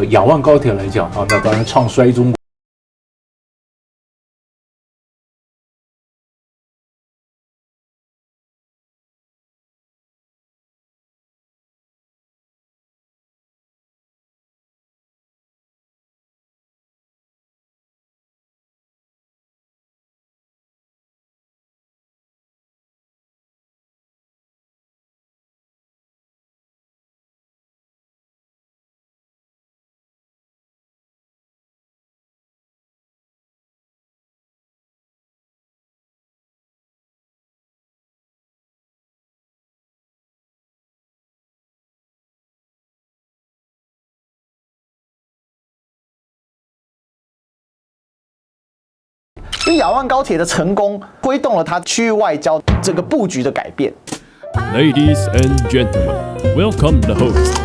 雅万高铁来讲啊，那当然唱衰中国。所以雅万高铁的成功推动了它区域外交这个布局的改变。Ladies and gentlemen, welcome the host.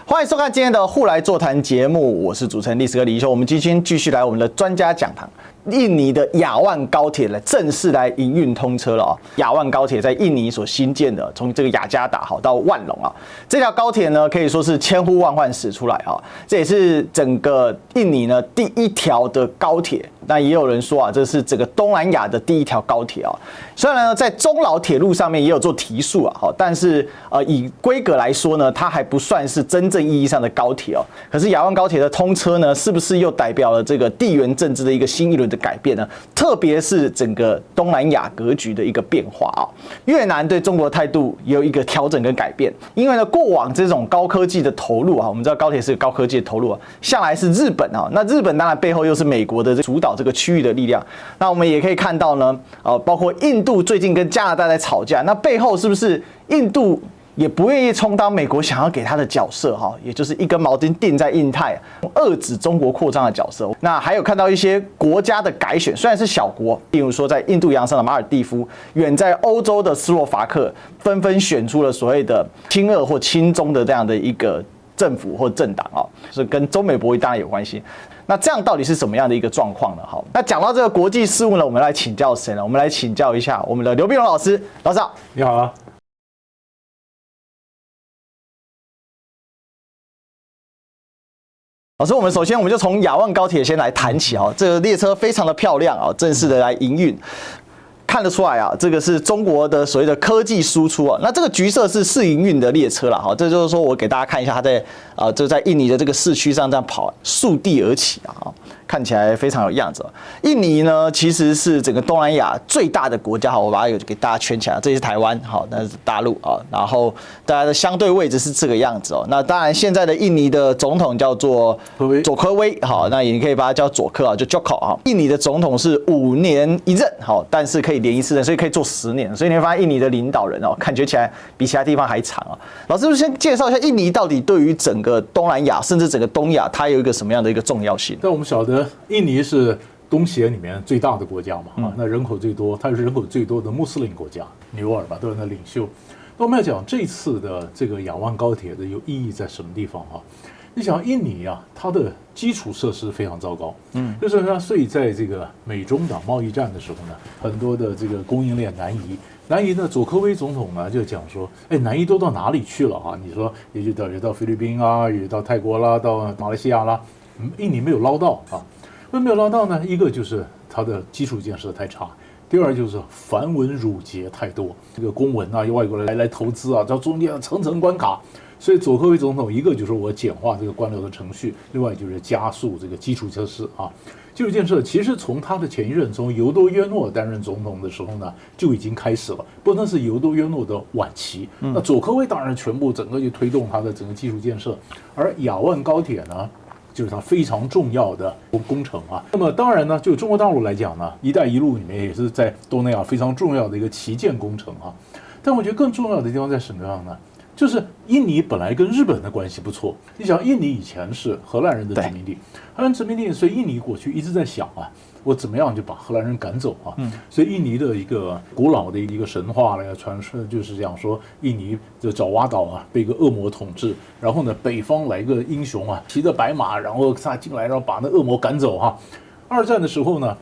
欢迎收看今天的互来座谈节目，我是主持人历史哥李一修。我们今天继续来我们的专家讲堂。印尼的雅万高铁呢，正式来营运通车了啊！雅万高铁在印尼所新建的，从这个雅加达好到万隆啊，这条高铁呢可以说是千呼万唤始出来啊，这也是整个印尼呢第一条的高铁。那也有人说啊，这是整个东南亚的第一条高铁啊。虽然呢在中老铁路上面也有做提速啊，但是以规格来说呢，它还不算是真正意义上的高铁哦。可是雅万高铁的通车呢，是不是又代表了这个地缘政治的一个新一轮的改变呢？特别是整个东南亚格局的一个变化啊。越南对中国的态度也有一个调整跟改变，因为呢过往这种高科技的投入啊，我们知道高铁是高科技的投入啊，向来是日本啊，那日本当然背后又是美国的主导这个区域的力量。那我们也可以看到呢，包括印度最近跟加拿大在吵架，那背后是不是印度也不愿意充当美国想要给他的角色哈，也就是一根毛巾钉在印太，遏制中国扩张的角色。那还有看到一些国家的改选，虽然是小国，例如说在印度洋上的马尔地夫，远在欧洲的斯洛伐克，纷纷选出了所谓的亲俄或亲中的这样的一个政府或政党啊，是跟中美博弈当然有关系。那这样到底是什么样的一个状况呢？好，那讲到这个国际事务呢，我们来请教谁呢？我们来请教一下我们的刘碧荣老师。老师好。你好啊。老师，我们首先就从雅万高铁先来谈起啊，这个列车非常的漂亮啊，正式的来营运。看得出来啊，这个是中国的所谓的科技输出啊。那这个橘色是试营运的列车啦，哈，这就是说我给大家看一下，它在就在印尼的这个市区上这样跑，竖地而起啊，看起来非常有样子。印尼呢，其实是整个东南亚最大的国家，好，我把它给大家圈起来，这是台湾，好，那是大陆啊，然后大家的相对位置是这个样子哦。那当然，现在的印尼的总统叫做佐科威，好，那你可以把它叫佐科啊，就 Joko 啊。印尼的总统是5年一任，好，但是可以连一次任，所以可以做10年，所以你会发现印尼的领导人哦，感觉起来比其他地方还长啊。老师，是不是先介绍一下印尼到底对于整个东南亚，甚至整个东亚，它有一个什么样的一个重要性？但我们晓得，印尼是东协里面最大的国家嘛，那人口最多，它是人口最多的穆斯林国家，纽尔吧，都是那领袖。那我们要讲这次的这个雅万高铁的有意义在什么地方啊？你想印尼啊，它的基础设施非常糟糕，就是呢，所以在这个美中的贸易战的时候呢，很多的这个供应链南移呢，佐科威总统呢就讲说，哎，南移都到哪里去了啊？你说也到菲律宾啊，也到泰国啦，到马来西亚啦，印尼没有捞到啊。为什么没有捞到呢？一个就是它的基础建设太差。第二就是繁文缛节太多，这个公文啊，外国人来投资啊，到中间层层关卡，所以佐科威总统一个就是我简化这个官僚的程序，另外就是加速这个基础设施啊。基础建设其实从他的前一任从尤多约诺担任总统的时候呢就已经开始了，不过那是尤多约诺的晚期。那佐科威当然全部整个就推动他的整个基础建设，而雅万高铁呢，就是它非常重要的工程啊。那么当然呢，就中国大陆来讲呢，“一带一路”里面也是在东南亚非常重要的一个旗舰工程啊。但我觉得更重要的地方在什么地方呢？就是印尼本来跟日本的关系不错。你想，印尼以前是荷兰人的殖民地，荷兰殖民地，所以印尼过去一直在想啊，我怎么样就把荷兰人赶走啊？所以印尼的一个古老的一个神话呢，传说就是讲说，印尼的爪哇岛啊被一个恶魔统治，然后呢，北方来个英雄啊，骑着白马，然后他进来，然后把那恶魔赶走哈。二战的时候呢，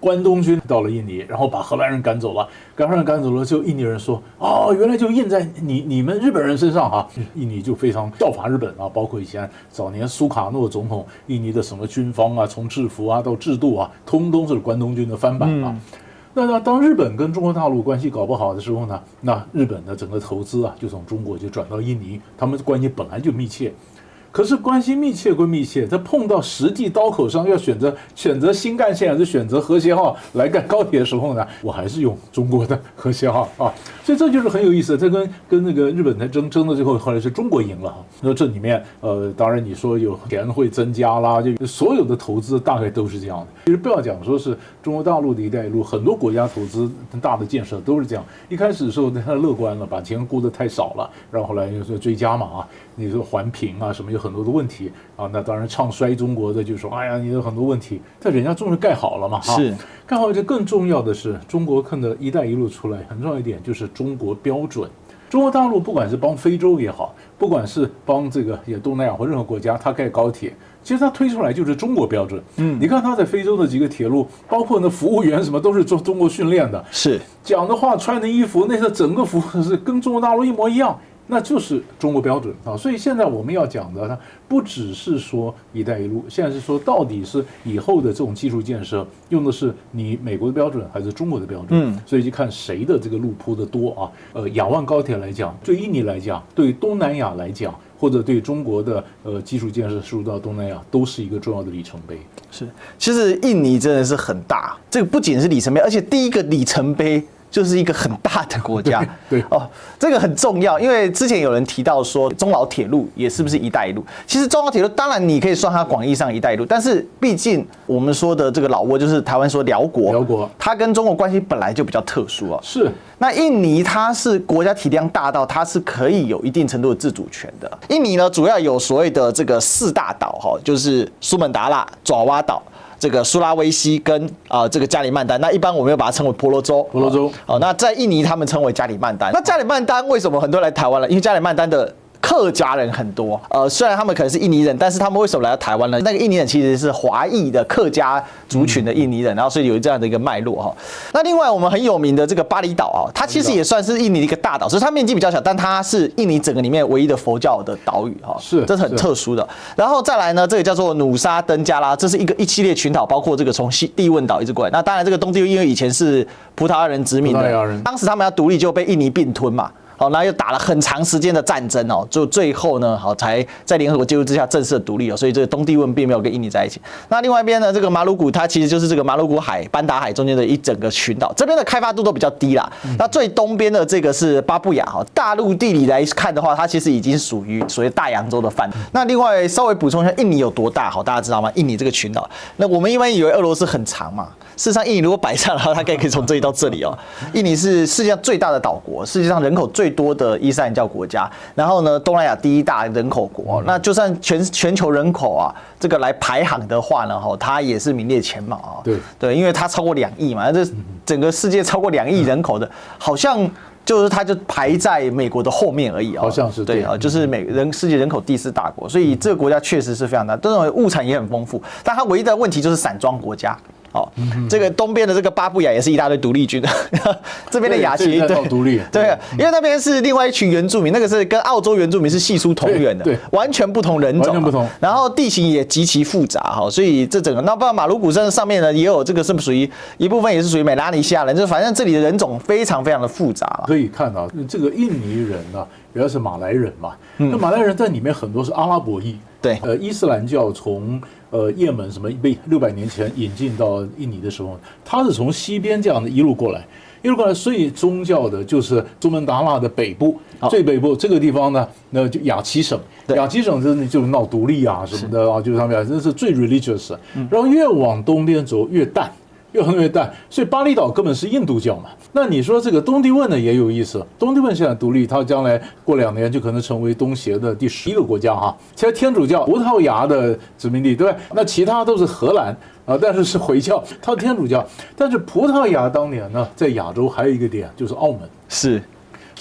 关东军到了印尼，然后把荷兰人赶走了，荷兰人赶走了之后，印尼人说哦，原来就印在你们日本人身上啊，印尼就非常效法日本啊，包括以前早年苏卡诺总统，印尼的什么军方啊，从制服啊到制度啊，通通是关东军的翻版啊。那当日本跟中国大陆关系搞不好的时候呢，那日本的整个投资啊，就从中国就转到印尼，他们关系本来就密切。可是关系密切归密切，在碰到实际刀口上要选择新干线还是选择和谐号来干高铁的时候呢，我还是用中国的和谐号啊，所以这就是很有意思。这跟那个日本在争的最后来是中国赢了。那这里面当然你说有钱会增加啦，就所有的投资大概都是这样的。其实不要讲说是中国大陆的一带一路，很多国家投资大的建设都是这样。一开始的时候太乐观了，把钱估得太少了，然后后来又说追加嘛啊，你说环评啊什么有很多的问题啊，那当然唱衰中国的就说哎呀你有很多问题，但人家终于盖好了嘛，是盖好。这更重要的是中国看的一带一路出来，很重要一点就是中国标准。中国大陆不管是帮非洲也好，不管是帮这个也东南亚或任何国家，它盖高铁，其实它推出来就是中国标准。你看它在非洲的几个铁路，包括那服务员什么都是中国训练的，是讲的话穿的衣服，那是整个服务是跟中国大陆一模一样。那就是中国标准啊，所以现在我们要讲的，它不只是说“一带一路”，现在是说到底是以后的这种技术建设用的是你美国的标准还是中国的标准？所以就看谁的这个路铺的多啊。亚万高铁来讲，对印尼来讲，对东南亚来讲，或者对中国的基础建设输入到东南亚，都是一个重要的里程碑。是，其实印尼真的是很大，这个不仅是里程碑，而且第一个里程碑就是一个很大的国家。对哦，这个很重要，因为之前有人提到说中老铁路也是不是一带一路？其实中老铁路当然你可以算它广义上一带一路，但是毕竟我们说的这个老挝就是台湾说辽国，它跟中国关系本来就比较特殊啊。是。那印尼它是国家体量大到它是可以有一定程度的自主权的。印尼呢主要有所谓的这个4大岛哈，就是苏门答腊、爪哇岛、这个苏拉威西跟这个加里曼丹，那一般我们又把它称为婆罗洲。那在印尼他们称为加里曼丹。那加里曼丹为什么很多人来台湾了？因为加里曼丹的客家人很多，虽然他们可能是印尼人，但是他们为什么来到台湾呢？那个印尼人其实是华裔的客家族群的印尼人，然后所以有这样的一个脉络哈。那另外我们很有名的这个巴厘岛啊，它其实也算是印尼的一个大岛，所以它面积比较小，但它是印尼整个里面唯一的佛教的岛屿哈，这是很特殊的。然后再来呢，这个叫做努沙登加拉，这是一系列群岛，包括这个从地汶岛一直过来。那当然这个东帝汶因为以前是葡萄牙人殖民的，当时他们要独立就被印尼并吞嘛。好，然后又打了很长时间的战争哦，就最后呢，好才在联合国介入之下正式的独立哦，所以这个东帝汶并没有跟印尼在一起。那另外一边呢，这个马鲁古它其实就是这个马鲁古海、班达海中间的一整个群岛，这边的开发度都比较低啦。那最东边的这个是巴布亚哈，大陆地理来看的话，它其实已经属于所谓大洋洲的范围。那另外稍微补充一下，印尼有多大？好，大家知道吗？印尼这个群岛，那我们一般以为俄罗斯很长嘛，事实上印尼如果摆上的话，它可以从这里到这里哦。印尼是世界上最大的岛国，世界上人口最多的伊斯兰教国家，然后呢，东南亚第1大人口国，那就算全球人口啊，这个来排行的话呢，它也是名列前茅啊。对，因为它超过2亿嘛，这整个世界超过2亿人口的，好像就是它就排在美国的后面而已啊。好像是对啊，就是世界人口第4大国，所以这个国家确实是非常大，这种物产也很丰富，但它唯一的问题就是散装国家。好，这个东边的这个巴布亚也是一大堆独立军，这边的雅琪对独立，对，因为那边是另外一群原住民，那个是跟澳洲原住民是系出同源的，对，完全不同人种，完全不同。然后地形也极其复杂哈，所以这整个那包括马鲁古镇上面呢也有这个是属于一部分也是属于美拉尼西亚人，就反正这里的人种非常非常的复杂了。可以看到这个印尼人啊，原来是马来人嘛，那马来人在里面很多是阿拉伯裔。对，伊斯兰教从也门什么被600年前引进到印尼的时候，他是从西边这样的一路过来，所以宗教的就是苏门答腊的北部，最北部这个地方呢，那就雅琪省，雅琪省真的就闹独立啊什么的啊，就是他们真是最 religious， 然后越往东边走越淡。越淡，所以巴厘岛根本是印度教嘛。那你说这个东帝汶呢也有意思，东帝汶现在独立，它将来过2年就可能成为东协的第11个国家哈。其实天主教葡萄牙的殖民地，对吧？那其他都是荷兰啊，但是是回教，它是天主教。但是葡萄牙当年呢，在亚洲还有一个点就是澳门，是。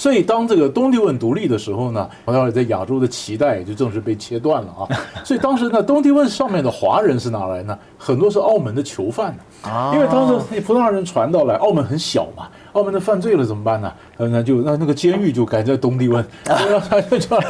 所以当这个东帝汶独立的时候呢，葡萄牙在亚洲的脐带也就正式被切断了啊。所以当时呢，东帝汶上面的华人是哪来呢？很多是澳门的囚犯呢，因为当时葡萄牙人传到来，澳门很小嘛，澳门的犯罪了怎么办呢？那个监狱就改在东帝汶，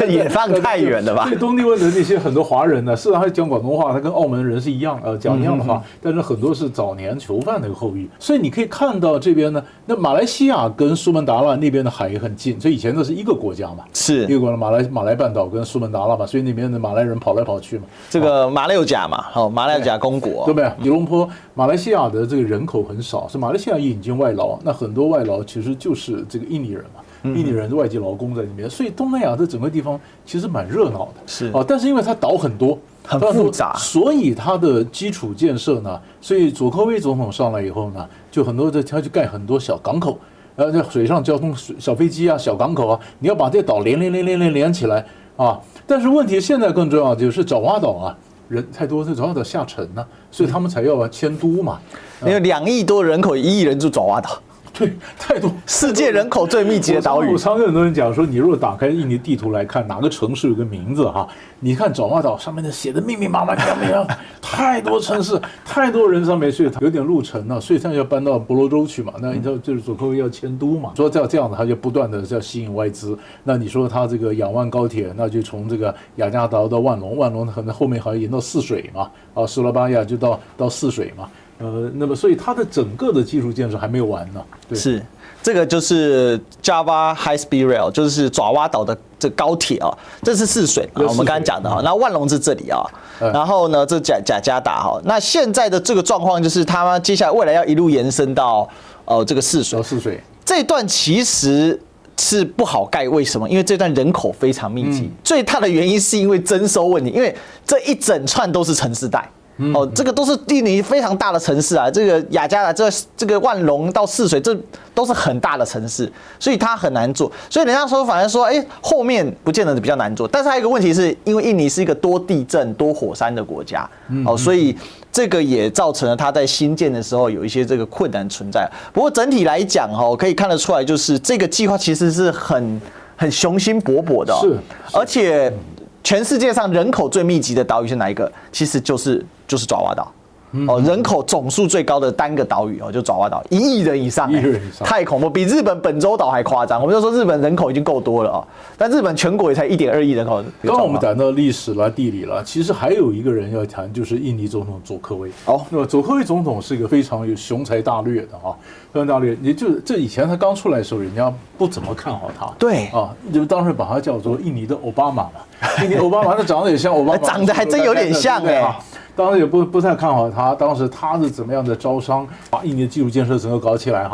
也放太远了吧？所以东帝汶的那些很多华人呢，事实上他讲广东话，他跟澳门人是一样，讲一样的话，但是很多是早年囚犯的一个后裔。所以你可以看到这边呢，那马来西亚跟苏门答腊那边的海也很近，所以以前都是一个国家嘛，是一个国家马来半岛跟苏门答腊嘛，所以那边的马来人跑来跑去嘛。这个马六甲嘛，马六甲公国，对不对？吉隆坡马来西亚的这个人口很少，是马来西亚引进外劳，那很多外劳其实就是这个印尼人嘛。印尼人的外籍劳工在里面，所以东南亚的整个地方其实蛮热闹的，是但是因为它岛很多，很复杂，所以它的基础建设呢，所以佐科威总统上来以后呢，就很多他就盖很多小港口，在水上交通小飞机啊、小港口啊，你要把这岛连起来啊。但是问题现在更重要的就是爪哇岛啊，人太多，这爪哇岛下沉呢，所以他们才要迁都嘛。因为2亿多人口，1亿人住爪哇岛。对，太多，世界人口最密集的岛屿。我常跟很多人讲说，你如果打开印尼地图来看，哪个城市有个名字哈，你看爪哇岛上面的写的密密麻麻，太多城市，太多人上面，所以有点路程了，所以他要搬到婆罗洲去嘛。那你知道，就是佐科威要迁都嘛，说这样子，他就不断的要吸引外资。那你说他这个亚万高铁，那就从这个雅加达到万隆，万隆可能后面还要延到泗水嘛，苏拉巴亚就到泗水嘛。那么所以它的整个的技术建设还没有完呢。对，是这个就是 Java High Speed Rail， 就是爪哇岛的这高铁啊，这是泗水我们刚刚讲的啊。那万隆是这里啊，然后呢这雅加达哈。那现在的这个状况就是他们接下来未来要一路延伸到这个泗水。这段其实是不好盖，为什么？因为这段人口非常密集，最大的原因是因为征收问题，因为这一整串都是城市带。这个都是印尼非常大的城市啊，这个雅加达这个万隆到泗水，这都是很大的城市，所以它很难做。所以人家说，反而说，后面不见得比较难做。但是还有一个问题是，因为印尼是一个多地震、多火山的国家，所以这个也造成了它在新建的时候有一些这个困难存在。不过整体来讲，可以看得出来，就是这个计划其实是很雄心勃勃的，是，而且全世界上人口最密集的岛屿是哪一个？其实就是爪哇岛。人口总数最高的单个岛屿就爪哇岛，1亿人以上，太恐怖，比日本本州岛还夸张。我们就说日本人口已经够多了但日本全国也才1.2亿人口。刚刚我们谈到历史啦、地理啦，其实还有一个人要谈，就是印尼总统佐科威。那么佐科威总统是一个非常有雄才大略的非常大略。也就这以前他刚出来的时候，人家不怎么看好他。对就当时把他叫做印尼的奥巴马嘛。印尼奥巴马，他长得也像奥巴马，长得还真有点像当时也不太看好他，当时他是怎么样的招商，把印尼的基础建设整个搞起来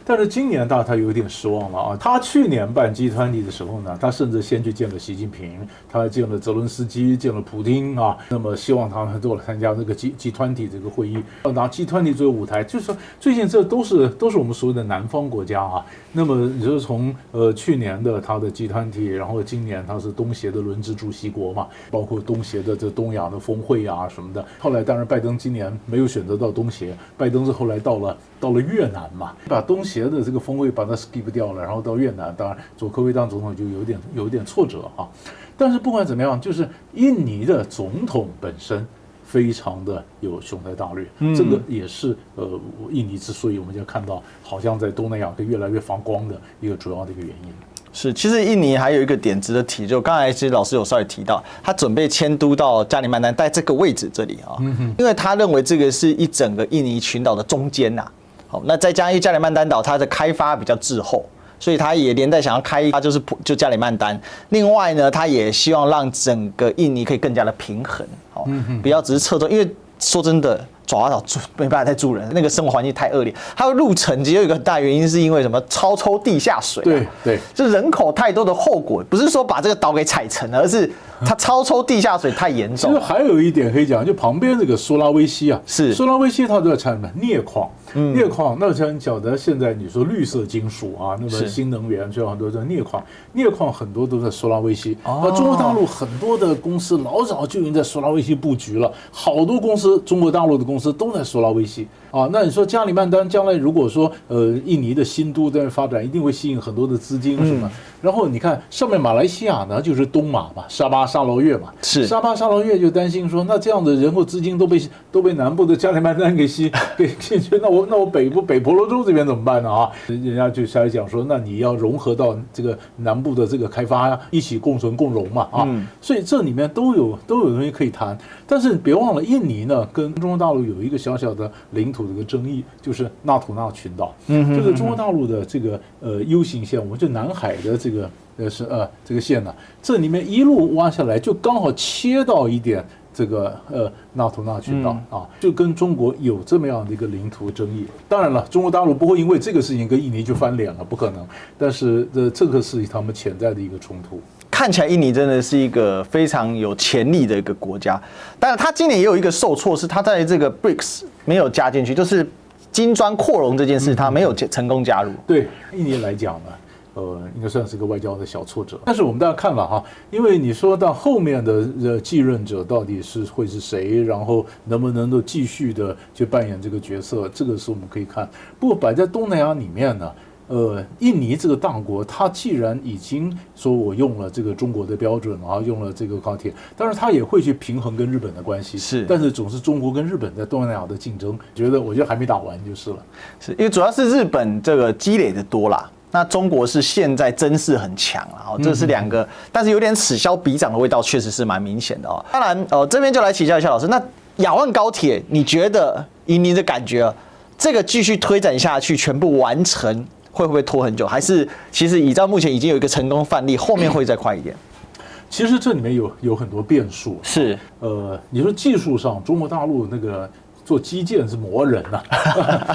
但是今年他有一点失望了他去年办G20的时候呢，他甚至先去见了习近平，他还见了泽伦斯基，见了普丁那么希望他们都来参加这个G20这个会议，要拿G20作为舞台。就是说最近这都是我们所谓的南方国家那么你说从去年的他的G20，然后今年他是东协的轮值主席国嘛，包括东协的这东亚的峰会什么的。后来当然拜登今年没有选择到东协，拜登是后来到了越南嘛，把东协的这个峰会把它 skip 掉了，然后到越南，当然佐科威当总统就有点挫折但是不管怎么样，就是印尼的总统本身非常的有雄才大略，这个也是印尼之所以我们就看到好像在东南亚越来越发光的一个主要的一个原因。是，其实印尼还有一个点值得提，就刚才其实老师有稍微提到，他准备迁都到加里曼丹，在这个位置这里因为他认为这个是一整个印尼群岛的中间那再加上加里曼丹岛它的开发比较滞后，所以他也连带想要开发就加里曼丹。另外呢，他也希望让整个印尼可以更加的平衡，不要只是侧重，因为说真的。爪哇岛没办法再住人，那个生活环境太恶劣。它的路程其实有一个很大原因，是因为什么？超抽地下水。对，就人口太多的后果，不是说把这个岛给踩沉了，而是它超抽地下水太严重。其实还有一点可以讲，就旁边这个苏拉威西是苏拉威西它都在产镍矿，镍矿。那像你晓得现在你说绿色金属那么新能源就有很多的镍矿，镍矿很多都在苏拉威西。中国大陆很多的公司老早就已经在苏拉威西布局了，好多公司中国大陆的公公司都在苏拉威西啊。那你说加里曼丹将来如果说印尼的新都在那发展，一定会吸引很多的资金什么。然后你看上面马来西亚呢就是东马嘛，沙巴沙劳越嘛，是沙巴沙劳越就担心说，那这样的人口资金都被南部的加里曼丹给进去，那我北婆罗洲这边怎么办呢啊？人家就下来讲说，那你要融合到这个南部的这个开发呀，一起共存共荣嘛啊。所以这里面都有东西可以谈。但是别忘了，印尼呢跟中国大陆有一个小小的领土的一个争议，就是纳土纳群岛，就是中国大陆的这个U 型线，我们就南海的这个这个线呢，这里面一路挖下来，就刚好切到一点这个纳土纳群岛啊，就跟中国有这么样的一个领土争议。当然了，中国大陆不会因为这个事情跟印尼就翻脸了，不可能。但是这个是他们潜在的一个冲突。看起来印尼真的是一个非常有潜力的一个国家，当然他今年也有一个受挫，是他在这个 BRICS 没有加进去，就是金砖扩容这件事他没有成功加入。对印尼来讲呢，应该算是个外交的小挫折。但是我们大家看了哈，因为你说到后面的继任者到底会是谁，然后能不能够继续的去扮演这个角色，这个是我们可以看。不过摆在东南亚里面呢，印尼这个大国，它既然已经说我用了这个中国的标准，然后用了这个高铁，当然它也会去平衡跟日本的关系，是，但是总是中国跟日本在东南亚的竞争，我觉得还没打完就是了。是因为主要是日本这个积累的多啦。那中国是现在真是很强啊，这是两个，但是有点此消彼长的味道，确实是蛮明显的哦。当然，这边就来请教一下老师，那亚万高铁，你觉得以你的感觉，这个继续推展下去，全部完成，会不会拖很久？还是其实依照目前已经有一个成功范例，后面会再快一点？其实这里面有很多变数。是，你说技术上，中国大陆那个做基建是魔人呐、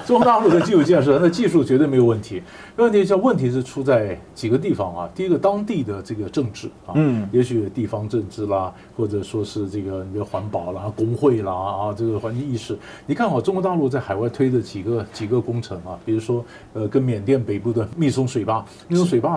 中国大陆的基础建设，那技术绝对没有问题。问题是出在几个地方啊。第一个，当地的这个政治啊，也许地方政治啦，或者说是这个你比如环保啦、工会啦啊，这个环境意识。你看好中国大陆在海外推的几个工程啊，比如说跟缅甸北部的密松水坝，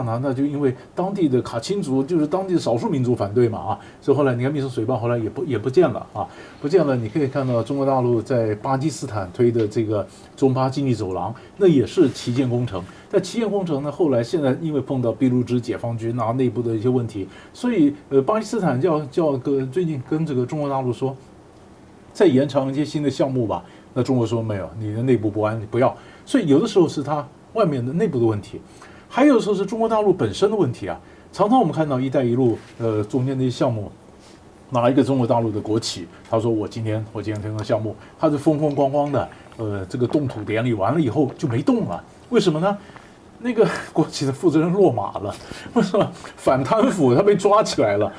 呢，那就因为当地的卡钦族就是当地的少数民族反对嘛啊，所以后来你看密松水坝后来也不见了啊，不见了。你可以看到中国大陆在巴基斯坦推的这个中巴经济走廊，那也是旗舰工程。但旗舰工程呢，后来现在因为碰到俾路支解放军内部的一些问题，所以巴基斯坦最近跟这个中国大陆说，再延长一些新的项目吧。那中国说没有，你的内部不安，你不要。所以有的时候是它外面的内部的问题，还有的时候是中国大陆本身的问题啊。常常我们看到“一带一路”中间的一些项目。哪一个中国大陆的国企，他说我今天推个项目，他是风风光光的，这个动土典礼完了以后就没动了，为什么呢？那个国企的负责人落马了，为什么？反贪腐他被抓起来了，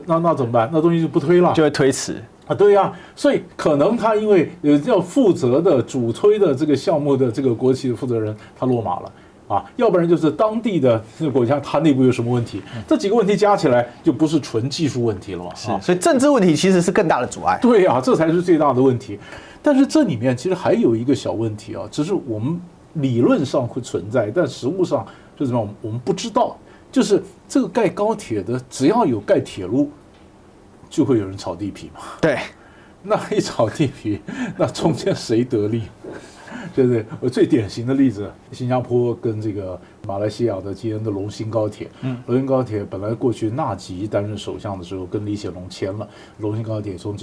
那怎么办？那东西就不推了，就会推迟啊，对呀，所以可能他因为要负责的主推的这个项目的这个国企的负责人他落马了。啊，要不然就是当地的这个国家，它内部有什么问题？这几个问题加起来就不是纯技术问题了嘛？是，所以政治问题其实是更大的阻碍。对啊，这才是最大的问题。但是这里面其实还有一个小问题啊，只是我们理论上会存在，但实务上就是什么我们不知道。就是这个盖高铁的，只要有盖铁路，就会有人炒地皮嘛。对，那一炒地皮，那中间谁得利？对不对？我最典型的例子，新加坡跟这个马来西亚的今天的龙兴高铁，龙兴高铁本来过去纳吉担任首相的时候跟李显龙签了龙兴高铁，从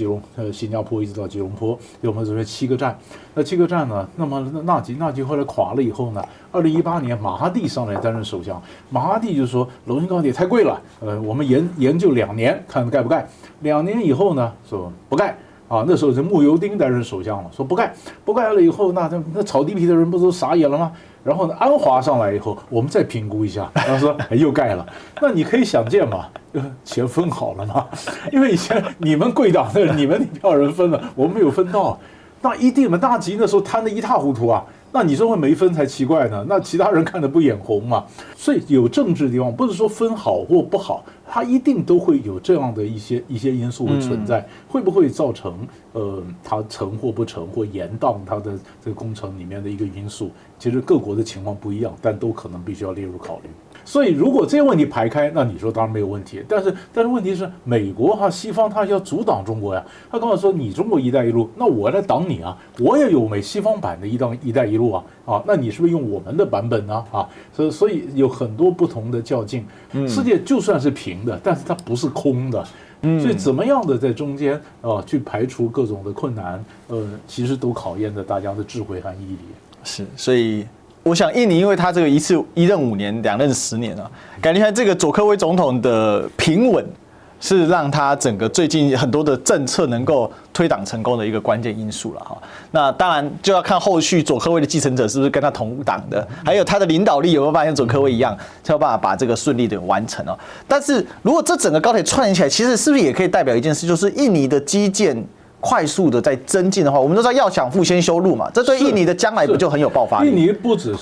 新加坡一直到吉隆坡，有我们这边7个站。那7个站呢，那么纳吉后来垮了以后呢，2018年马哈蒂上来担任首相，马哈蒂就说龙兴高铁太贵了，我们研究2年，看盖不盖。2年以后呢，说不盖。啊，那时候是慕尤丁担任首相了，说不盖了以后，那炒地皮的人不都傻眼了吗？然后呢，安华上来以后，我们再评估一下，然后说又盖了。那你可以想见嘛，钱分好了嘛？因为以前你们贵党的人，你们一票人分了，我们没有分到，那一定嘛，纳吉那时候贪得一塌糊涂啊。那你说会没分才奇怪呢？那其他人看得不眼红嘛？所以有政治的地方，不是说分好或不好，它一定都会有这样的一些因素会存在，会不会造成它成或不成或延宕它的这个工程里面的一个因素？其实各国的情况不一样，但都可能必须要列入考虑。所以如果这些问题排开，那你说当然没有问题。但是问题是，美国西方他要阻挡中国呀，他跟我说你中国一带一路，那我来挡你啊，我也有西方版的一带一路啊，那你是不是用我们的版本呢？所以有很多不同的较劲。世界就算是平的，但是它不是空的。所以怎么样的在中间去排除各种的困难，其实都考验着大家的智慧和毅力。是，所以我想印尼因为他这个一任5年，2任10年啊，感觉这个佐科威总统的平稳是让他整个最近很多的政策能够推挡成功的一个关键因素了哈。那当然就要看后续佐科威的继承者是不是跟他同党的，还有他的领导力有没有办法像佐科威一样，才有办法把这个顺利的完成哦。但是如果这整个高铁串联起来，其实是不是也可以代表一件事，就是印尼的基建快速的在增进的话，我们都知道要想富先修路嘛，这对印尼的将来不就很有爆发力？印尼不只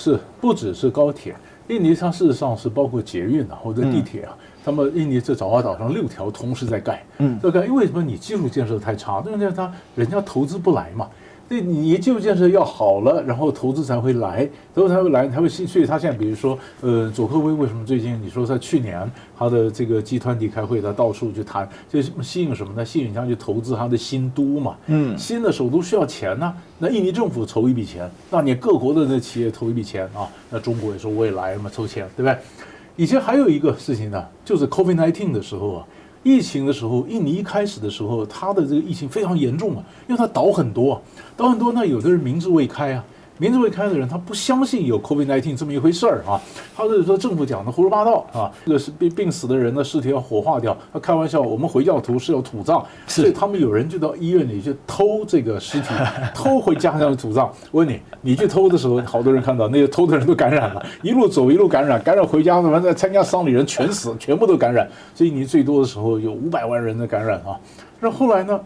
是高铁，印尼它事实上是包括捷运或者地铁他们印尼这爪哇岛上6条同时在盖，在盖，因为什么？你基础建设太差，因为人家投资不来嘛。对，你基础建设要好了，然后投资才会来，才会所以他现在比如说，佐科威为什么最近你说在去年他的这个集团体开会，他到处去谈，就吸引什么呢？吸引他去投资他的新都嘛，新的首都需要钱呢，那印尼政府筹一笔钱，那你各国的企业投一笔钱那中国也说我也来嘛，筹钱，对不对？以前还有一个事情呢，就是 COVID-19 的时候疫情的时候，印尼一开始的时候，它的这个疫情非常严重因为它岛很多，那有的人民智未开民智未开的人，他不相信有 COVID-19 这么一回事他是说政府讲的胡说八道这个是病死的人的尸体要火化掉，他开玩笑，我们回教徒是要土葬，所以他们有人就到医院里去偷这个尸体，偷回家乡土葬。我问你去偷的时候，好多人看到那些偷的人都感染了，一路走一路感染回家，再参加丧礼人全死，全部都感染。所以你最多的时候有500万人的感染那后来呢？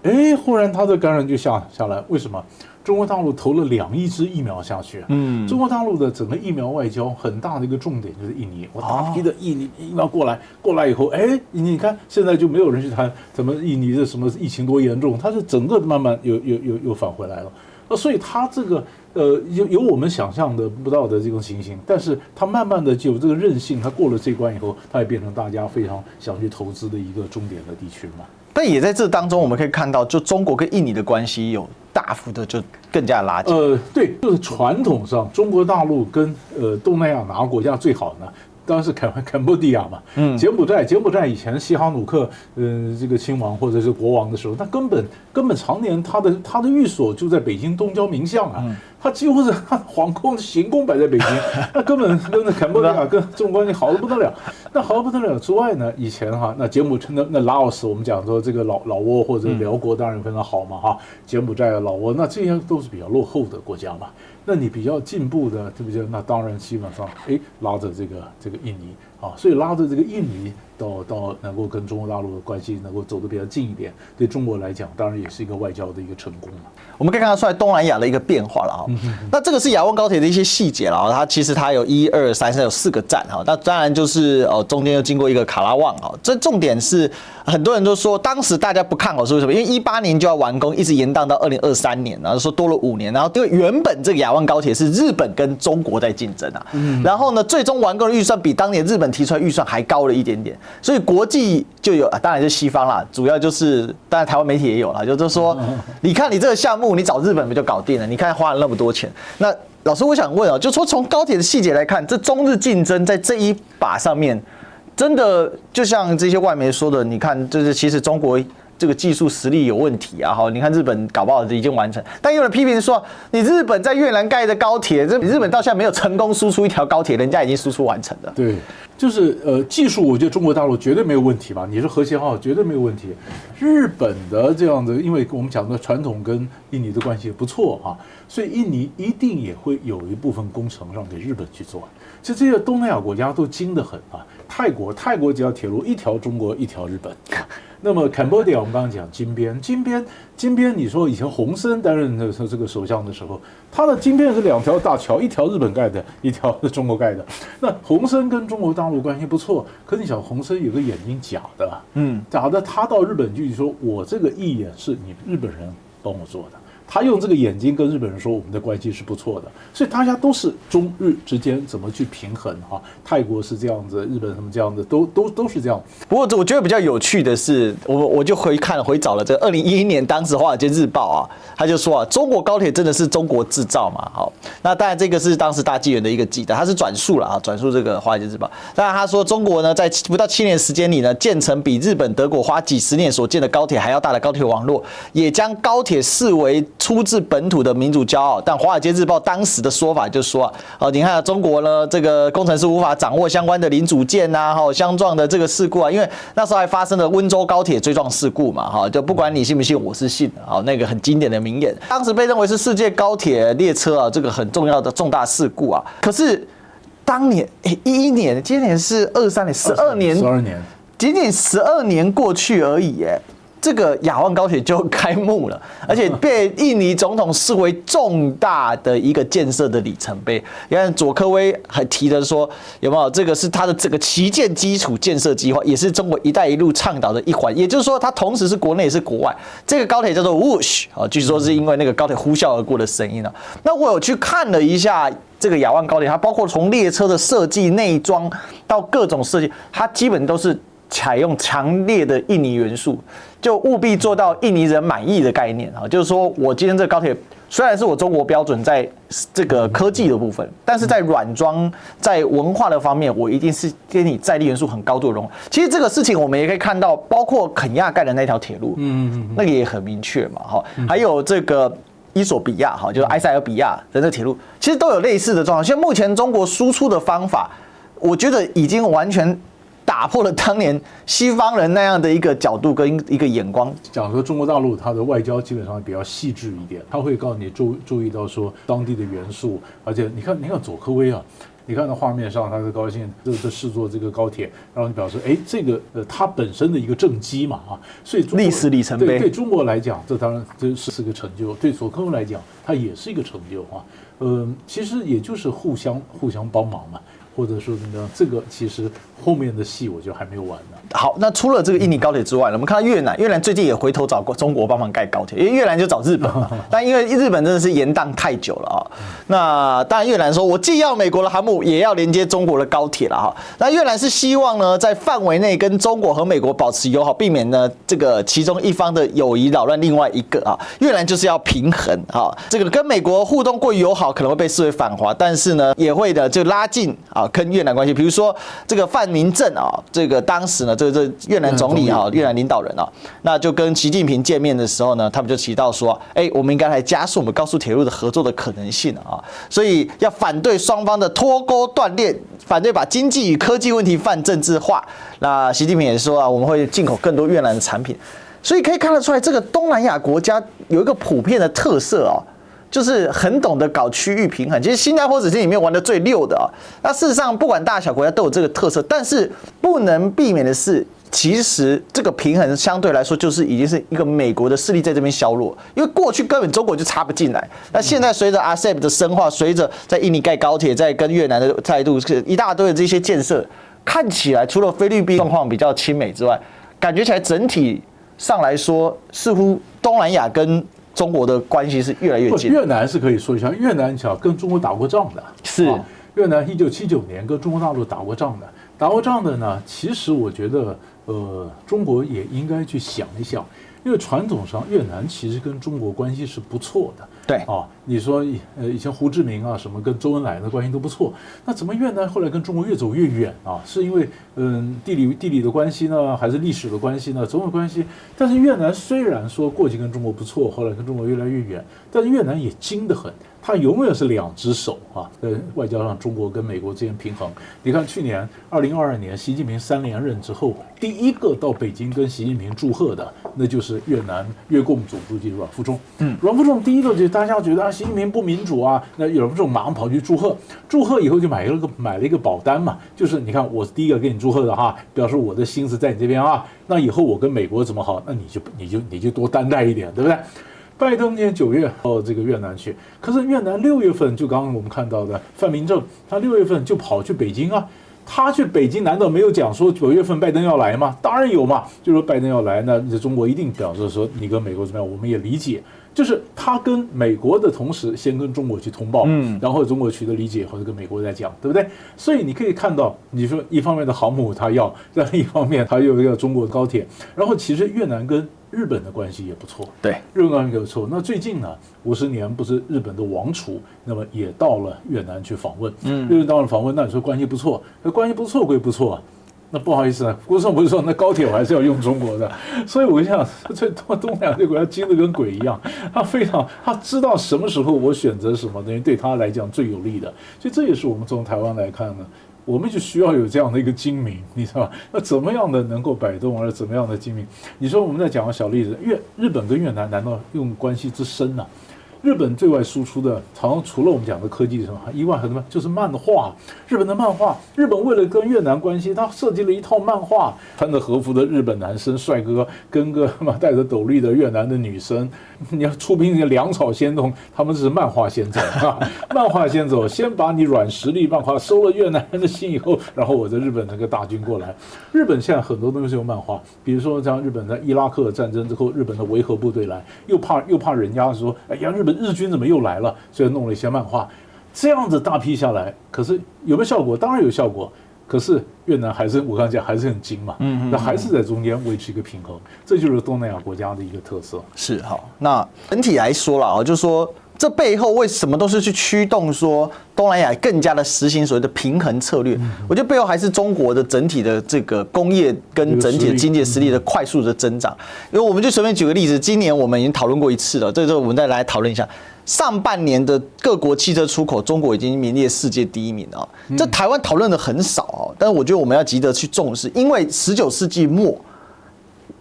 忽然他的感染就下来，为什么？中国大陆投了2亿支疫苗下去，中国大陆的整个疫苗外交很大的一个重点就是印尼，我大批的疫苗过来以后，你看现在就没有人去谈怎么印尼的什么疫情多严重，它是整个慢慢又返回来了，所以它这个有我们想象的不到的这种情形，但是它慢慢的就有这个韧性，它过了这关以后，它也变成大家非常想去投资的一个重点的地区嘛。但也在这当中，我们可以看到，就中国跟印尼的关系有大幅的就更加拉近。对，就是传统上中国大陆跟东南亚哪个国家最好呢？当然是坎波迪亚嘛。柬埔寨以前西哈努克这个亲王或者是国王的时候，他根本常年他的寓所就在北京东郊民巷他几乎是他皇宫行宫摆在北京，那根本跟坎波迪亚跟这种关系好得不得了。那好得不得了之外呢，以前那柬埔寨那拉奥斯，我们讲说这个老挝或者辽国当然非常好嘛柬埔寨老挝那这些都是比较落后的国家嘛。那你比较进步的，对不对？那当然基本上拉着这个印尼所以拉着这个印尼到能够跟中国大陆的关系能够走得比较近一点，对中国来讲，当然也是一个外交的一个成功嘛。我们可以看得出来东南亚的一个变化了那这个是亚湾高铁的一些细节了它其实它有1、2、3有4个站那当然就是中间又经过一个卡拉旺这重点是很多人都说当时大家不看好是为什么？因为18年就要完工，一直延宕到2023年，然后说多了5年，然后因为原本这个亚湾高铁是日本跟中国在竞争然后呢，最终完工的预算比当年日本提出来预算还高了一点点，所以国际就有当然是西方啦，主要就是当然台湾媒体也有啦，就是说你看你这个项目，你找日本不就搞定了？你看花了那么多钱，那老师我想问就说从高铁的细节来看，这中日竞争在这一把上面，真的就像这些外媒说的，你看就是其实中国这个技术实力有问题你看日本搞不好已经完成，但有人批评说，你日本在越南盖的高铁，日本到现在没有成功输出一条高铁，人家已经输出完成了。对，就是技术，我觉得中国大陆绝对没有问题吧？你是核协号绝对没有问题。日本的这样的，因为我们讲的传统跟印尼的关系不错所以印尼一定也会有一部分工程让给日本去做。其实这些东南亚国家都精得很泰国这条铁路一条中国一条日本。那么坎波迪亚我们刚刚讲金边，你说以前洪森担任这个首相的时候，他的金边是2条大桥，一条日本盖的，一条是中国盖的。那洪森跟中国大陆关系不错，可是你想洪森有个眼睛假的，假的，他到日本去说我这个义演是你日本人帮我做的。他用这个眼睛跟日本人说我们的关系是不错的，所以大家都是中日之间怎么去平衡哈？泰国是这样子，日本什么这样子，都是这样。不过我觉得比较有趣的是，我就回找了这个2011年当时《华尔街日报》啊，他就说啊，中国高铁真的是中国制造嘛？好，那当然这个是当时大纪元的一个记者，他是转述了啊，转述这个《华尔街日报》。当然他说中国呢，在不到7年时间里呢，建成比日本、德国花几十年所建的高铁还要大的高铁网络，也将高铁视为出自本土的民主骄傲。但《华尔街日报》当时的说法就说啊，你看中国呢，这个工程师无法掌握相关的零组件啊，相撞的这个事故啊，因为那时候还发生了温州高铁追撞事故嘛，哈，就不管你信不信，我是信的，好，那个很经典的名言，当时被认为是世界高铁列车啊这个很重要的重大事故啊。可是当年11年，今年是23年，12年，仅仅12年过去而已，这个亚万高铁就开幕了，而且被印尼总统视为重大的一个建设的里程碑。你看佐科威还提的说，有没有这个是他的这个旗舰基础建设计划，也是中国“一带一路”倡导的一环。也就是说，它同时是国内也是国外。这个高铁叫做 Whoosh 啊，据说是因为那个高铁呼啸而过的声音啊。那我有去看了一下这个亚万高铁，它包括从列车的设计、内装到各种设计，它基本都是采用强烈的印尼元素，就务必做到印尼人满意的概念啊。就是说我今天这个高铁虽然是我中国标准在这个科技的部分，但是在软装、在文化的方面，我一定是跟你在地元素很高度的融合。其实这个事情我们也可以看到，包括肯亚盖的那条铁路，那个也很明确嘛，哈，还有这个伊索比亚，哈，就是埃塞俄比亚的这铁路，其实都有类似的状况。像目前中国输出的方法，我觉得已经完全打破了当年西方人那样的一个角度跟一个眼光。讲说中国大陆它的外交基本上比较细致一点，它会告诉你注意到说当地的元素，而且你看佐科威啊，你看到画面上他是高兴这视作这个高铁，然后你表示这个它本身的一个政绩嘛啊，所以历史里程碑对中国来讲，这当然这是个成就，对佐科威来讲它也是一个成就啊。其实也就是互相帮忙嘛。或者说呢，这个其实后面的戏我觉得还没有完呢。好，那除了这个印尼高铁之外，我们看到越南最近也回头找中国帮忙盖高铁，因为越南就找日本嘛，但因为日本真的是延宕太久了啊。那当然越南说，我既要美国的航母，也要连接中国的高铁了哈。那越南是希望呢，在范围内跟中国和美国保持友好，避免呢这个其中一方的友谊扰乱另外一个啊。越南就是要平衡啊，这个跟美国互动过于友好，可能会被视为反华，但是呢也会的就拉近啊跟越南关系。比如说这个范明正啊，这个当时呢这越南总理啊，越南领导人啊，那就跟习近平见面的时候呢，他们就提到说，我们应该来加速我们高速铁路的合作的可能性啊，所以要反对双方的脱钩断裂，反对把经济与科技问题泛政治化。那习近平也说啊，我们会进口更多越南的产品。所以可以看得出来，这个东南亚国家有一个普遍的特色啊，就是很懂得搞区域平衡。其实新加坡只是里面玩的最溜的啊。那事实上，不管大小国家都有这个特色，但是不能避免的是，其实这个平衡相对来说就是已经是一个美国的势力在这边削弱，因为过去根本中国就插不进来。那现在随着 RCEP 的深化，随着在印尼盖高铁，在跟越南的态度一大堆的这些建设，看起来除了菲律宾状况比较亲美之外，感觉起来整体上来说，似乎东南亚跟中国的关系是越来越近。越南是可以说一下，越南跟中国打过仗的，是越南1979年跟中国大陆打过仗的呢。其实我觉得，中国也应该去想一想，因为传统上越南其实跟中国关系是不错的。对啊，你说以前胡志明啊什么跟周恩来的关系都不错，那怎么越南后来跟中国越走越远啊？是因为地理的关系呢，还是历史的关系呢？种种关系。但是越南虽然说过去跟中国不错，后来跟中国越来越远，但是越南也精得很。它永远是两只手啊，在外交上中国跟美国之间平衡。你看去年2022年习近平3连任之后，第一个到北京跟习近平祝贺的，那就是越南越共总书记阮富仲。阮富仲第一个就大家觉得习近平不民主啊，那阮富仲马上跑去祝贺，祝贺以后就买了一个保单嘛，就是你看我是第一个给你祝贺的哈，表示我的心思在你这边啊，那以后我跟美国怎么好，那你就多担待一点，对不对？拜登今年9月到这个越南去，可是越南6月份就刚刚我们看到的范明正，他6月份就跑去北京啊。他去北京难道没有讲说9月份拜登要来吗？当然有嘛，就说拜登要来，那中国一定表示说你跟美国怎么样，我们也理解。就是他跟美国的同时，先跟中国去通报，然后中国取得理解以后，跟美国再讲，对不对？所以你可以看到，你说一方面的航母他要，但另一方面他又要中国的高铁，然后其实越南跟日本的关系也不错，对，日本关系也不错。那最近呢，50年不是日本的王储，那么也到了越南去访问，日本到了访问，那你说关系不错，那关系不错归不错。那不好意思啊，郭总不是说那高铁我还是要用中国的，所以我想这东南亚这个国家精得跟鬼一样，他知道什么时候我选择什么东西对他来讲最有利的，所以这也是我们从台湾来看呢，我们就需要有这样的一个精明，你知道吧？那怎么样的能够摆动，而怎么样的精明？你说我们在讲个小例子，日本跟越南难道用关系之深呢？日本对外输出的，好像除了我们讲的科技什么以外，还什么就是漫画。日本的漫画，日本为了跟越南关系，他设计了一套漫画，穿着和服的日本男生帅哥跟个戴着斗笠的越南的女生，你要出兵粮草先动，他们是漫画先走啊，漫画先走，先把你软实力漫画收了越南人的心以后，然后我在日本这个大军过来。日本现在很多东西是用漫画，比如说像日本在伊拉克战争之后，日本的维和部队来，又怕人家说，哎呀，日军怎么又来了？所以弄了一些漫画，这样子大批下来，可是有没有效果？当然有效果。可是越南还是我刚才讲还是很精嘛，那还是在中间维持一个平衡，这就是东南亚国家的一个特色。是好，那整体来说啦，就是说这背后为什么都是去驱动说东南亚更加的实行所谓的平衡策略？我觉得背后还是中国的整体的这个工业跟整体的经济实力的快速的增长。因为我们就随便举个例子，今年我们已经讨论过一次了，这我们再来讨论一下。上半年的各国汽车出口，中国已经名列世界第1名了。这台湾讨论的很少，但是我觉得我们要急着去重视，因为19世纪末，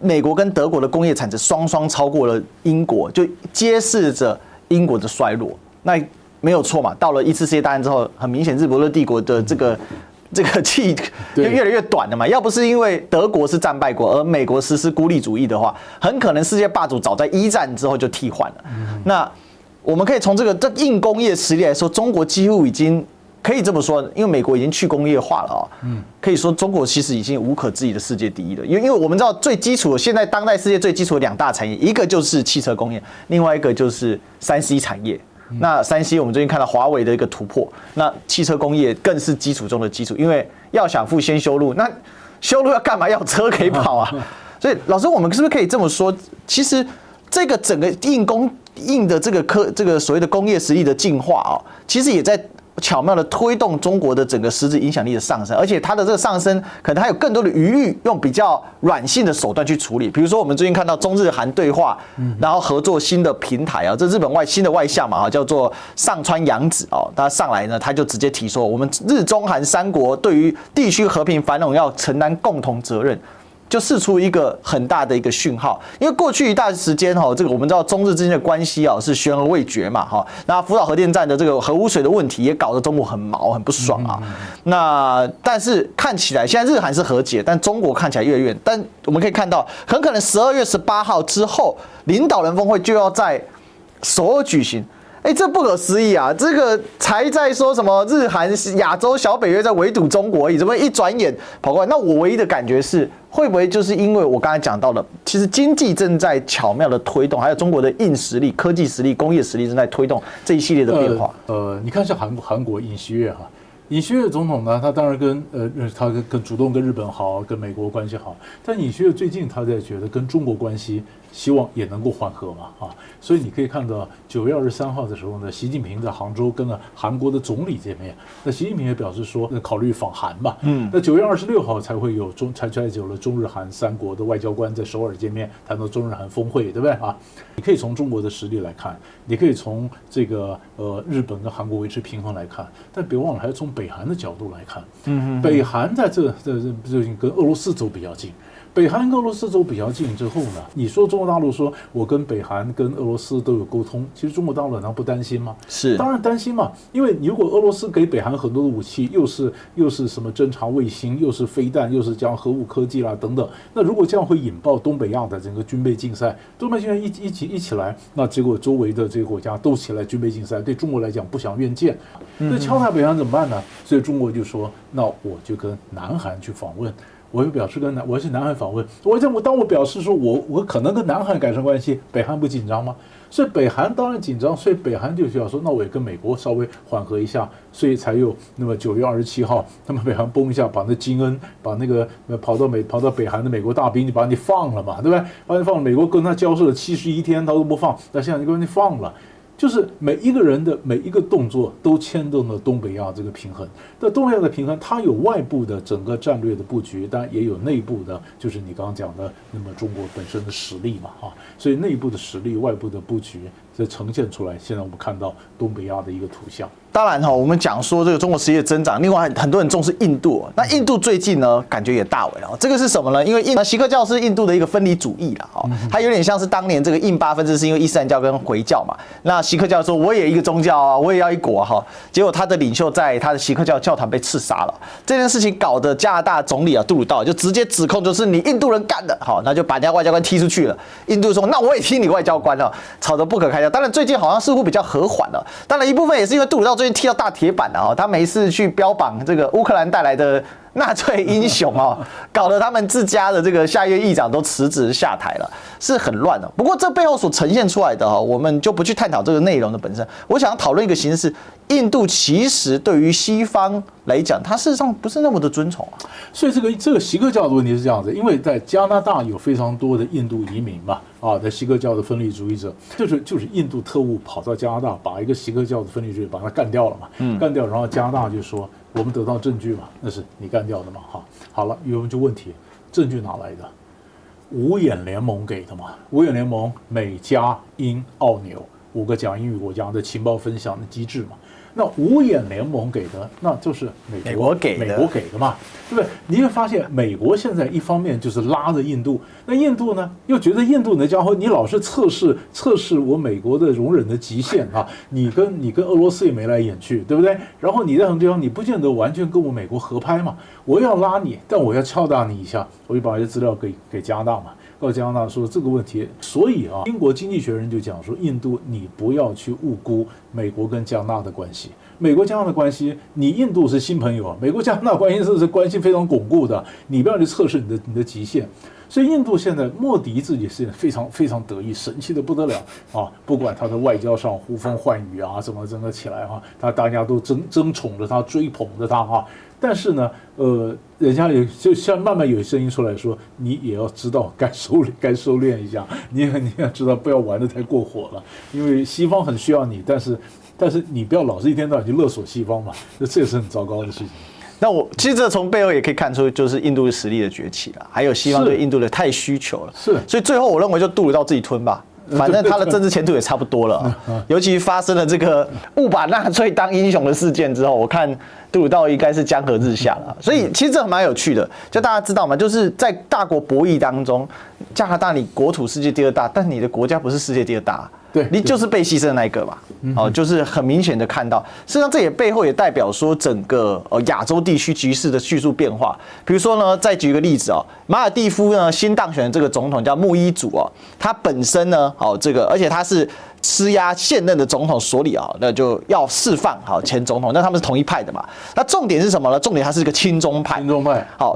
美国跟德国的工业产值双双超过了英国，就揭示着英国的衰落。那没有错嘛？到了1次世界大战之后，很明显日不落帝国的这个气就越来越短了嘛。要不是因为德国是战败国，而美国实施孤立主义的话，很可能世界霸主早在1战之后就替换了。那我们可以从这硬工业实力来说，中国几乎已经可以这么说，因为美国已经去工业化了可以说中国其实已经无可置疑的世界第一了。因为我们知道最基础的，现在当代世界最基础的2大产业，一个就是汽车工业，另外一个就是3C 产业。那3C 我们最近看到华为的一个突破，那汽车工业更是基础中的基础，因为要想富先修路，那修路要干嘛？要有车可以跑啊。所以老师，我们是不是可以这么说？其实这个整个硬的这个所谓的工业实力的进化其实也在巧妙的推动中国的整个实质影响力的上升，而且它的这个上升可能还有更多的余裕，用比较软性的手段去处理。比如说我们最近看到中日韩对话，然后合作新的平台这日本新的外相嘛叫做上川洋子他上来呢，他就直接提说，我们日中韩3国对于地区和平繁荣要承担共同责任。就释出一个很大的一个讯号，因为过去一段时间这个我们知道中日之间的关系是悬而未决嘛那福岛核电站的这个核污水的问题也搞得中国很毛很不爽那但是看起来现在日韩是和解，但中国看起来越来越远。但我们可以看到，很可能12月18号之后，领导人峰会就要在首尔举行。这不可思议啊！这个才在说什么日韩亚洲小北约在围堵中国而已，怎么一转眼跑过来？那我唯一的感觉是，会不会就是因为我刚才讲到了，其实经济正在巧妙的推动，还有中国的硬实力、科技实力、工业实力正在推动这一系列的变化。你看像韩国尹锡悦尹锡悦总统呢，他当然他跟主动跟日本好，跟美国关系好，但尹锡悦最近他在觉得跟中国关系希望也能够缓和嘛所以你可以看到9月23号的时候呢，习近平在杭州跟了韩国的总理见面，那习近平也表示说考虑访韩嘛，那9月26号才会有才有了中日韩3国的外交官在首尔见面，谈到中日韩峰会，对不对你可以从中国的实力来看，你可以从这个日本跟韩国维持平衡来看，但别忘了还要从北韩的角度来看，北韩在这跟俄罗斯走比较近。北韩跟俄罗斯走比较近之后呢，你说中国大陆说我跟北韩跟俄罗斯都有沟通，其实中国大陆难道不担心吗？是，当然担心嘛，因为你如果俄罗斯给北韩很多的武器，又是什么侦察卫星，又是飞弹，又是这样核武科技啦等等，那如果这样会引爆东北亚的整个军备竞赛，东北竞赛一起来，那结果周围的这个国家都起来军备竞赛，对中国来讲不想愿见，那敲打北韩怎么办呢？所以中国就说，那我就跟南韩去访问。我会表示我去南韩访问，当我表示说我可能跟南韩改善关系，北韩不紧张吗？所以北韩当然紧张，所以北韩就需要说，那我也跟美国稍微缓和一下，所以才有那么9月27号，他们北韩崩一下，把那金恩把那个跑到北韩的美国大兵就把你放了嘛，对不对？把你放了，美国跟他交涉了71天，他都不放，那现在就把你放了。就是每一个人的每一个动作都牵动了东北亚这个平衡。那东北亚的平衡，它有外部的整个战略的布局，当然也有内部的，就是你刚刚讲的，那么中国本身的实力嘛，所以内部的实力、外部的布局，这呈现出来。现在我们看到东北亚的一个图像。当然我们讲说这个中国实力的增长，另外很多人重视印度，那印度最近呢感觉也大为了，这个是什么呢？因为锡克教是印度的一个分离主义啦，它有点像是当年这个印巴分治是因为伊斯兰教跟回教嘛，那锡克教说我也一个宗教啊，我也要一国结果他的领袖在他的锡克教教堂被刺杀了，这件事情搞得加拿大总理杜鲁道就直接指控就是你印度人干的，那就把人家外交官踢出去了。印度说那我也踢你外交官了，吵得不可开交。当然最近好像似乎比较和缓了，当然一部分也是因为杜鲁道最近踢到大铁板了，他每一次去标榜这个乌克兰带来的纳粹英雄搞得他们自家的这个下院议长都辞职下台了，是很乱的。不过这背后所呈现出来的我们就不去探讨这个内容的本身。我想要讨论一个形式，印度其实对于西方来讲，它事实上不是那么的尊崇所以这个锡克教的问题是这样子，因为在加拿大有非常多的印度移民嘛，在锡克教的分离主义者，就是印度特务跑到加拿大，把一个锡克教的分离主义者把他干掉了嘛，干掉，然后加拿大就说我们得到证据嘛，那是你干掉的嘛，好了，有就问题，证据哪来的？五眼联盟给的嘛，五眼联盟美加英澳纽5个讲英语国家的情报分享的机制嘛。那五眼联盟给的，那就是美国给的嘛，对不对？你会发现，美国现在一方面就是拉着印度，那印度呢又觉得印度那家伙，你老是测试我美国的容忍的极限你跟俄罗斯也眉来眼去，对不对？然后你在很多地方你不见得完全跟我美国合拍嘛，我要拉你，但我要敲打你一下，我就把这些资料给加拿大嘛。告诉加拿大说这个问题，所以英国经济学人就讲说，印度你不要去误估美国跟加拿大的关系。美国加拿大的关系，你印度是新朋友，美国加拿大关系是关系非常巩固的，你不要去测试你的极限。所以印度现在莫迪自己是非常非常得意，神气的不得了不管他的外交上呼风唤雨怎么整个起来大家都争宠着他，追捧着他但是呢，人家也就像慢慢有声音出来说，你也要知道该收敛一下，你要知道不要玩得太过火了，因为西方很需要你，但是你不要老是一天到晚去勒索西方嘛，这也是很糟糕的事情。那其实这从背后也可以看出，就是印度的实力的崛起了，还有西方对印度的太需求了。是，所以最后我认为就杜鲁道自己吞吧。反正他的政治前途也差不多了，尤其发生了这个误把纳粹当英雄的事件之后，我看杜鲁道应该是江河日下了。所以其实这蛮有趣的，就大家知道嘛，就是在大国博弈当中，加拿大你国土世界第2大，但你的国家不是世界第2大。对，你就是被牺牲的那一个嘛，就是很明显的看到，实际上这也背后也代表说整个亚洲地区局势的迅速变化。比如说呢，再举一个例子马尔地夫呢新当选的这个总统叫穆伊祖他本身呢而且他是施压现任的总统索里那就要释放前总统，那他们是同一派的嘛。那重点是什么呢？重点他是一个亲中派。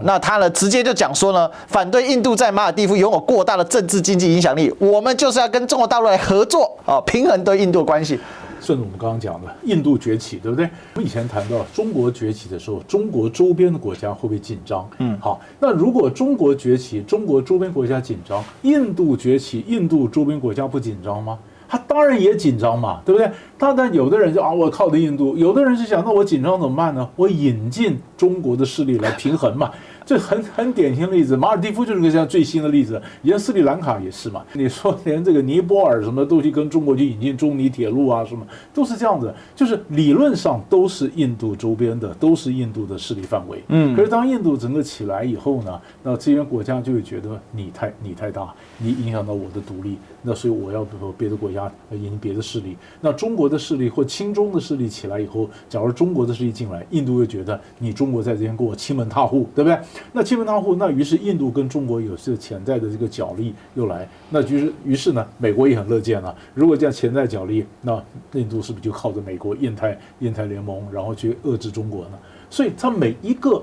那他呢直接就讲说呢，反对印度在马尔地夫拥有过大的政治经济影响力，我们就是要跟中国大陆来合作平衡对印度的关系。顺着我们刚刚讲的印度崛起，对不对？我们以前谈到中国崛起的时候，中国周边的国家会不会紧张？好，那如果中国崛起，中国周边国家紧张，印度崛起，印度周边国家不紧张吗？他当然也紧张嘛，对不对？但有的人就我靠着印度，有的人是想，那我紧张怎么办呢？我引进中国的势力来平衡嘛。这很典型的例子，马尔地夫就是个像最新的例子，以前斯里兰卡也是嘛。你说连这个尼泊尔什么都去跟中国去引进中尼铁路什么都是这样子，就是理论上都是印度周边的，都是印度的势力范围。可是当印度整个起来以后呢，那这些国家就会觉得你太大，你影响到我的独立，那所以我要和别的国家引进别的势力。那中国的势力或亲中的势力起来以后，假如中国的势力进来，印度又觉得你中国在这边给我欺门踏户，对不对？那欺门踏户，那于是印度跟中国有这潜在的这个角力又来，那于是呢，美国也很乐见了。如果这样潜在角力，那印度是不是就靠着美国印太联盟，然后去遏制中国呢？所以它每一个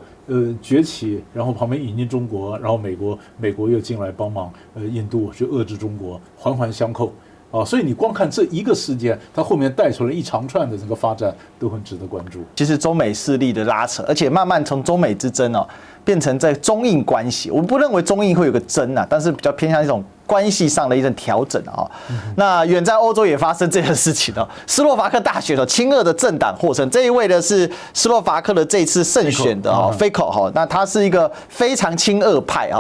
崛起，然后旁边引进中国，然后美国又进来帮忙印度去遏制中国，环环相扣。所以你光看这一个事件，它后面带出来一长串的这个发展，都很值得关注。其实中美势力的拉扯，而且慢慢从中美之争变成在中印关系。我不认为中印会有个争但是比较偏向一种关系上的一种调整那远在欧洲也发生这个事情斯洛伐克大选亲俄的政党获胜，这一位呢是斯洛伐克的这次胜选的Fico那他是一个非常亲俄派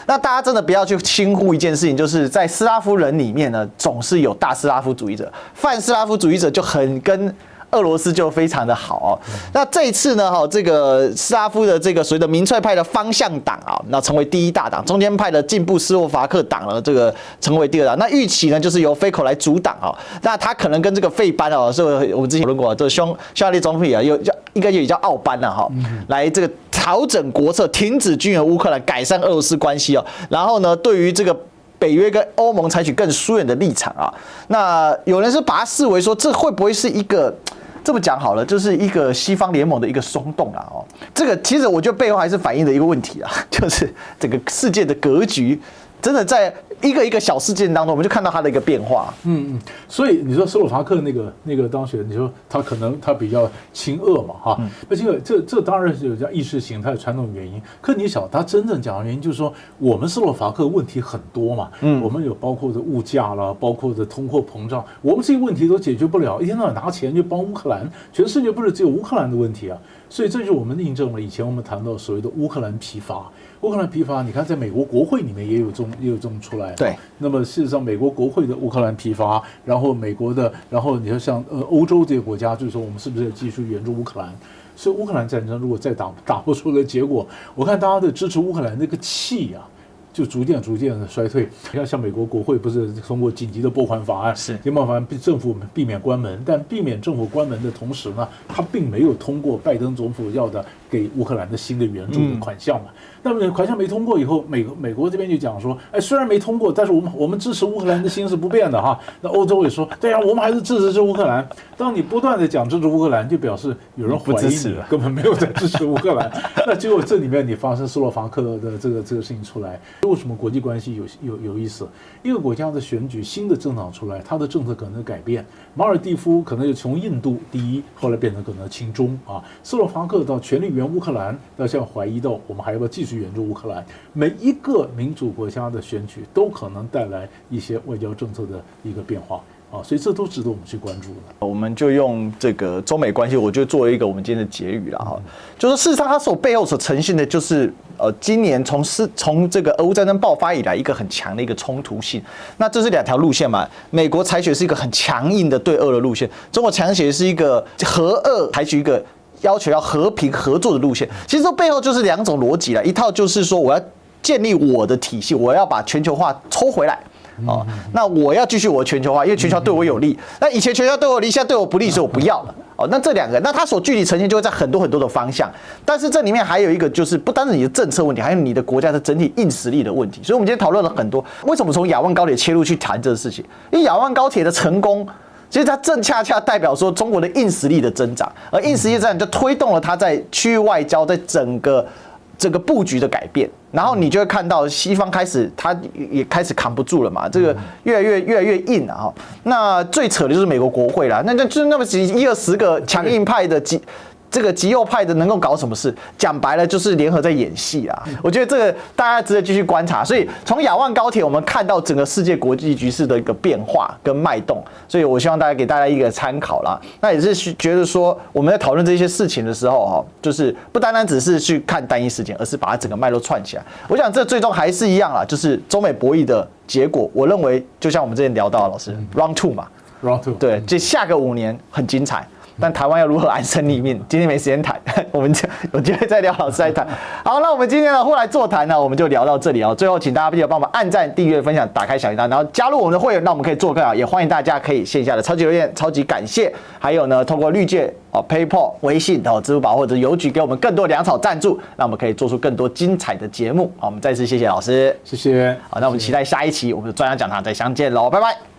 那大家真的不要去轻忽一件事情，就是在斯拉夫人里面呢，总是有大斯拉夫主义者，泛斯拉夫主义者就很跟俄罗斯就非常的好那这一次呢这个斯拉夫的这个所谓的民粹派的方向党那成为第一大党，中间派的进步斯洛伐克党呢这个成为第二党。那预期呢就是由 Fico 来主导那他可能跟这个费班是我们之前讨论过这个匈牙利总理应该也叫奥班来这个调整国策，停止军援乌克兰，改善俄罗斯关系然后呢对于这个北约跟欧盟采取更疏远的立场那有人是把它视为说，这会不会是一个这么讲好了，就是一个西方联盟的一个松动这个其实我觉得背后还是反映的一个问题就是整个世界的格局真的在一个一个小事件当中，我们就看到它的一个变化。所以你说斯洛伐克那个当选，你说他可能他比较亲俄嘛那这当然是有叫意识形态传统原因。可你想，他真正讲的原因就是说，我们斯洛伐克问题很多嘛，我们有包括的物价啦，包括的通货膨胀，我们这些问题都解决不了，一天到晚拿钱就帮乌克兰，全世界不是只有乌克兰的问题所以这就是我们印证了以前我们谈到所谓的乌克兰批发。乌克兰批发，你看在美国国会里面也有这种出来。对。那么事实上，美国国会的乌克兰批发，然后美国的，然后你说像欧洲这些国家，就是说我们是不是要继续援助乌克兰？所以乌克兰战争如果再打不出的结果，我看大家的支持乌克兰那个气就逐渐的衰退。你看，像美国国会不是通过紧急的拨款法案，紧急法案政府避免关门，但避免政府关门的同时呢，他并没有通过拜登总统要的给乌克兰的新的援助的款项嘛。那么款项没通过以后，美国这边就讲说，虽然没通过，但是我们支持乌克兰的心是不变的那欧洲也说，对啊，我们还是支持乌克兰。当你不断的讲支持乌克兰，就表示有人怀疑你根本没有在支持乌克兰。那结果这里面你发生斯洛伐克的这个事情出来，为什么国际关系有意思？一个国家的选举，新的政党出来，它的政策可能改变。马尔地夫可能就从印度第一，后来变成可能亲中斯洛伐克到全力援乌克兰，到现在怀疑到我们还要不要继续援助乌克兰？每一个民主国家的选举都可能带来一些外交政策的一个变化所以这都值得我们去关注的。我们就用这个中美关系，我觉得作为一个我们今天的结语啦就是事实上它背后所呈现的就是今年从这个俄乌战争爆发以来一个很强的一个冲突性。那这是两条路线嘛，美国采取的是一个很强硬的对俄的路线，中国采取的是一个和俄采取一个要求要和平合作的路线。其实这背后就是两种逻辑啦，一套就是说我要建立我的体系，我要把全球化抽回来那我要继续我的全球化，因为全球化对我有利。那以前全球化对我有利，现在对我不利，所以我不要了那这两个，那它所具体呈现就会在很多的方向。但是这里面还有一个就是不单是你的政策问题，还有你的国家的整体硬实力的问题。所以我们今天讨论了很多，为什么从亚万高铁切入去谈这个事情？因为亚万高铁的成功，其实它正恰恰代表说中国的硬实力的增长，而硬实力的增长就推动了它在区域外交在整个布局的改变。然后你就会看到西方它也开始扛不住了嘛，这个越来越硬那最扯的就是美国国会啦，那就是那么10-20个强硬派的这个极右派的能够搞什么事？讲白了就是联合在演戏啊！我觉得这个大家值得继续观察。所以从亚万高铁，我们看到整个世界国际局势的一个变化跟脉动。所以我希望给大家一个参考啦。那也是觉得说我们在讨论这些事情的时候就是不单单只是去看单一事件，而是把它整个脉络串起来。我想这最终还是一样啦，就是中美博弈的结果。我认为就像我们之前聊到的，老师 Round 2嘛，Round 2对，这下个5年很精彩。但台湾要如何安身立命？今天没时间谈，我们有机会再聊，老师再谈。好，那我们今天的后来座谈呢，我们就聊到这里最后，请大家记得帮我们按赞、订阅、分享、打开小铃铛，然后加入我们的会员，那我们可以做更好。也欢迎大家可以线下的超级留言，超级感谢。还有呢，通过绿界PayPal、微信支付宝或者邮局给我们更多粮草赞助，那我们可以做出更多精彩的节目。好，我们再次谢谢老师，谢谢。好，那我们期待下一期我们的专家讲堂再相见喽，拜拜。